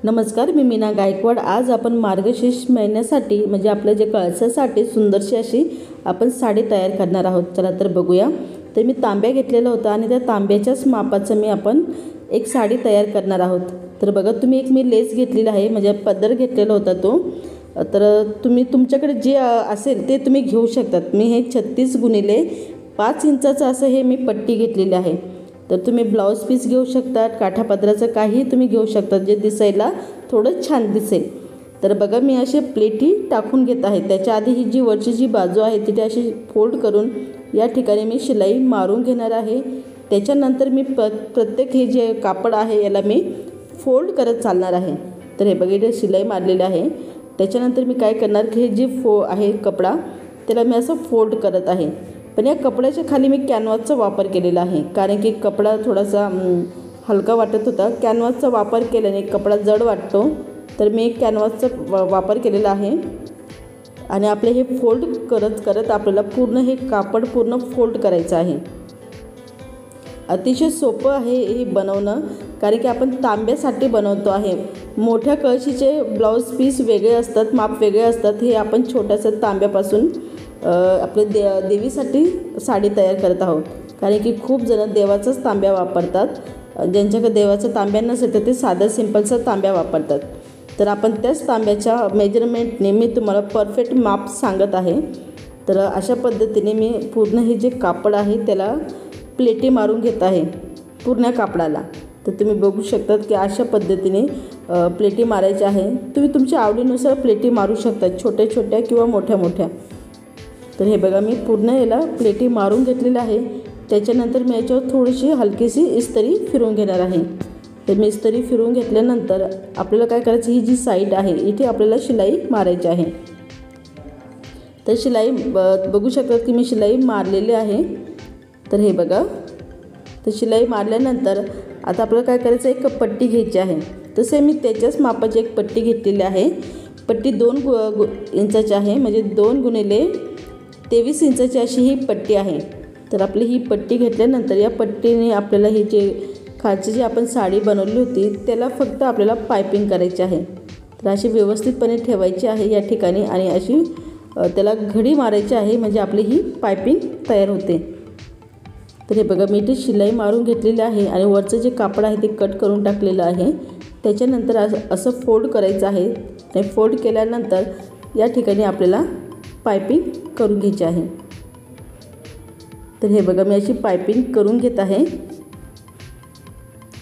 नमस्कार, मी मीना गायकवाड। आज आपण मार्गशीर्ष महिन्यासाठी म्हणजे आपल्या जे कळसासाठी सुंदरशी अशी आपण साडी तयार करणार आहोत। चला तर बघूया। तर मी तांब्या घेतलेला होता आणि त्या तांब्याच्याच मापाचं मी आपण एक साडी तयार करणार आहोत। तर बघा, तुम्ही एक मी लेस घेतलेला आहे, म्हणजे पदर घेतलेला होता तो। तर तुम्ही तुमच्याकडे जे असेल ते तुम्ही घेऊ शकतात। मी हे 36 गुणिले 5 इंचाचं असं हे मी पट्टी घेतलेली आहे। तर तुम्ही ब्लाउज पीस घेऊ शकतात, काठापदराचं काही तुम्ही घेऊ शकतात जे दिसायला थोडं छान दिसेल। तर बघा, मी असे प्लेटी टाकून घेत आहे। त्याच्या आधी ही जी वरची जी बाजू आहे तिथे अशी फोल्ड करून या ठिकाणी मी शिलाई मारून घेणार आहे। त्याच्यानंतर मी प्रत्येक हे जे कापड आहे याला मी फोल्ड करत चालणार आहे। तर हे बघा, इथे शिलाई मारलेली आहे। त्याच्यानंतर मी काय करणार की हे जे आहे कपडा त्याला मी असं फोल्ड करत आहे। पण या कपड्याच्या खाली मी कॅनव्हासचा वापर केलेला आहे, कारण की कपडा थोडासा हलका वाटत होता। कॅनव्हासचा वापर केल्याने कपडा जड वाटतो, तर मी कॅनव्हासचा वापर केलेला आहे। आणि आपले हे फोल्ड करत करत आपल्याला पूर्ण हे कापड पूर्ण फोल्ड करायचं आहे। अतिशय सोपं आहे हे बनवणं, कारण की आपण तांब्यासाठी बनवतो आहे। मोठ्या कळशीचे ब्लाऊज पीस वेगळे असतात, माप वेगळे असतात। हे आपण छोट्याशा तांब्यापासून आपले देवीसाठी साडी तयार करत आहोत, कारण की खूप जण देवाचाच तांब्या वापरतात। ज्यांच्याकडे देवाचा तांब्या नसेल तर ते साधा सिंपलचा तांब्या वापरतात। तर आपण त्याच तांब्याच्या मेजरमेंटने मी तुम्हाला परफेक्ट माप सांगत आहे। तर अशा पद्धतीने मी पूर्ण हे जे कापड आहे त्याला प्लेटी मारून घेत आहे पूर्ण कापडाला। तर तुम्ही बघू शकतात की अशा पद्धतीने प्लेटी मारायची आहे। तुम्ही तुमच्या आवडीनुसार प्लेटी मारू शकता, छोट्या छोट्या किंवा मोठ्या मोठ्या। तर हे बघा, मी पूर्ण याला प्लेटी मारून घेतलेलं आहे। त्याच्यानंतर मी याच्यावर थोडीशी हलकीशी इस्त्री फिरवून घेणार आहे। तर मी इस्त्री फिरवून घेतल्यानंतर आपल्याला काय करायचं, ही जी साईड आहे इथे आपल्याला शिलाई मारायची आहे। तर शिलाई बघू शकतात की मी शिलाई मारलेली आहे। तर हे बघा, तर शिलाई मारल्यानंतर आता आपल्याला काय करायचं, एक पट्टी घ्यायची आहे। तसे मी त्याच्याच मापाची एक पट्टी घेतलेली आहे। पट्टी 2 इंचाची आहे, म्हणजे 2 गुणिले 23 इंचाची अशी ही पट्टी आहे। तर आपली ही पट्टी घेतल्यानंतर या पट्टीने आपल्याला ही जे खालची जी आपण साडी बनवली होती त्याला फक्त आपल्याला पायपिंग करायची आहे। तर अशी व्यवस्थितपणे ठेवायची आहे या ठिकाणी आणि अशी त्याला घडी मारायची आहे, म्हणजे आपली ही पायपिंग तयार होते। तर हे बघा, मी इथे शिलाई मारून घेतलेली आहे आणि वरचं जे कापड आहे ते कट करून टाकलेलं आहे। त्याच्यानंतर असं फोल्ड करायचं आहे। ते फोल्ड केल्यानंतर या ठिकाणी आपल्याला पायपिंग करून घ्यायची आहे। तर हे बघा, मी अशी पायपिंग करून घेत आहे।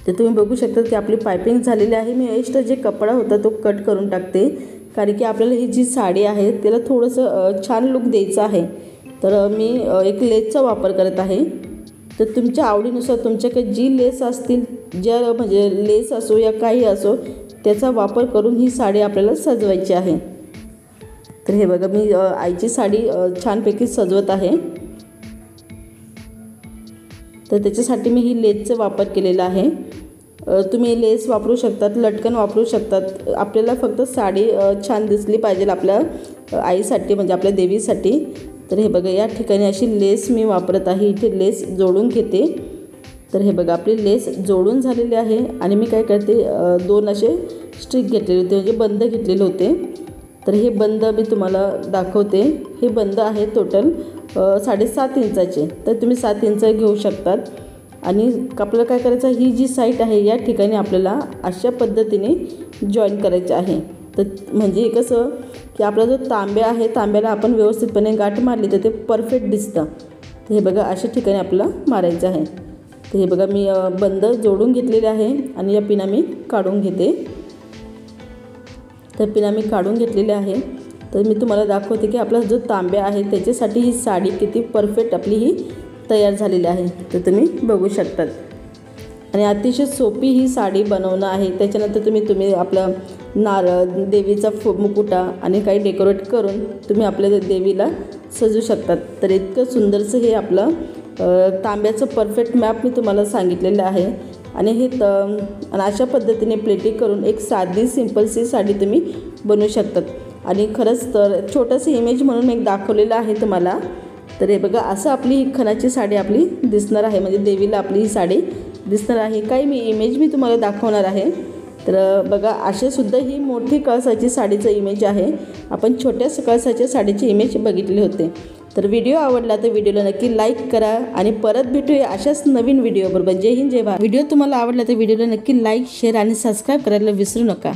तर तुम्ही बघू शकता की आपली पायपिंग झालेली आहे। मी एक्स्ट्रा जे कपडा होता तो कट करून टाकते, कारण की आपल्याला ही जी साडी आहे त्याला थोडंसं छान लुक द्यायचं आहे। तर मी एक लेसचा वापर करत आहे। तर तुमच्या आवडीनुसार तुमच्याकडे जी लेस असतील, ज्या म्हणजे लेस असो या काही असो, त्याचा वापर करून ही साडी आपल्याला सजवायची आहे। तर हे बघा, मी आईची साडी छानपैकी सजवत आहे। तर त्याच्यासाठी मी ही लेसचा वापर केलेला आहे। तुम्ही लेस वापरू शकतात, लटकन वापरू शकतात। आपल्याला फक्त साडी छान दिसली पाहिजे आपल्या आईसाठी, म्हणजे आपल्या देवीसाठी। तर हे बघा, या ठिकाणी अशी लेस मी वापरत आहे। इथे लेस जोडून घेते। तर हे बघा, आपली लेस जोडून झालेली आहे आणि मी काय करते, 2 असे स्ट्रिक घेतलेले होते, म्हणजे बंद घेतलेले होते। तर हे बंद मी तुम्हाला दाखवते। हे बंद आहे टोटल 7.5 इंचाचे, तर तुम्ही 7 इंच घेऊ शकतात। आणि आपल्याला काय करायचं, ही जी साईड आहे या ठिकाणी आपल्याला अशा पद्धतीने जॉईन करायचे आहे। तर म्हणजे कसं की आपला जो तांब्या आहे तांब्याला आपण व्यवस्थितपणे गाठ मारली तर ते परफेक्ट दिसतं। तर हे बघा, अशा ठिकाणी आपल्याला मारायचं आहे। तर हे बघा, मी बंद जोडून घेतलेले आहे आणि या पिना मी काढून घेते। तर पिना मी काढून घेतलेली आहे। तर मी तुम्हाला दाखवते की आपला जो तांब्या आहे त्याच्यासाठी ही साडी किती परफेक्ट आपली ही तयार झालेली आहे। तर तुम्ही बघू शकतात आणि अतिशय सोपी ही साडी बनवणं आहे। त्याच्यानंतर तुम्ही आपलं नारळ, देवीचा मुकुटा आणि काही डेकोरेट करून तुम्ही आपल्या देवीला सजू शकतात। तर इतकं सुंदरसं हे आपलं तांब्याचं परफेक्ट मॅप मी तुम्हाला सांगितलेलं आहे। आणि हे आणि अशा पद्धतीने प्लेटी करून एक साधी सिंपलशी साडी तुम्ही बनवू शकतात। आणि खरंच तर छोटंसं इमेज म्हणून एक दाखवलेलं आहे तुम्हाला। तर हे बघा, असं आपली ही खणाची साडी आपली दिसणार आहे, म्हणजे देवीला आपली ही साडी दिसणार आहे। काही मी इमेज मी तुम्हाला दाखवणार आहे। तर बघा असे सुद्धा ही मोठी कळसाची साडीचं इमेज आहे. आपण छोट्या कळसाच्या साडीची इमेज बघितली होते. तर व्हिडिओ आवडला तर व्हिडिओला नक्की लाईक करा आणि परत भेटूया अशाच नवीन व्हिडिओबरोबर. जय हिंद जय भारत. व्हिडिओ तुम्हाला आवडला तर व्हिडिओला नक्की लाईक शेअर आणि सबस्क्राईब करायला विसरू नका.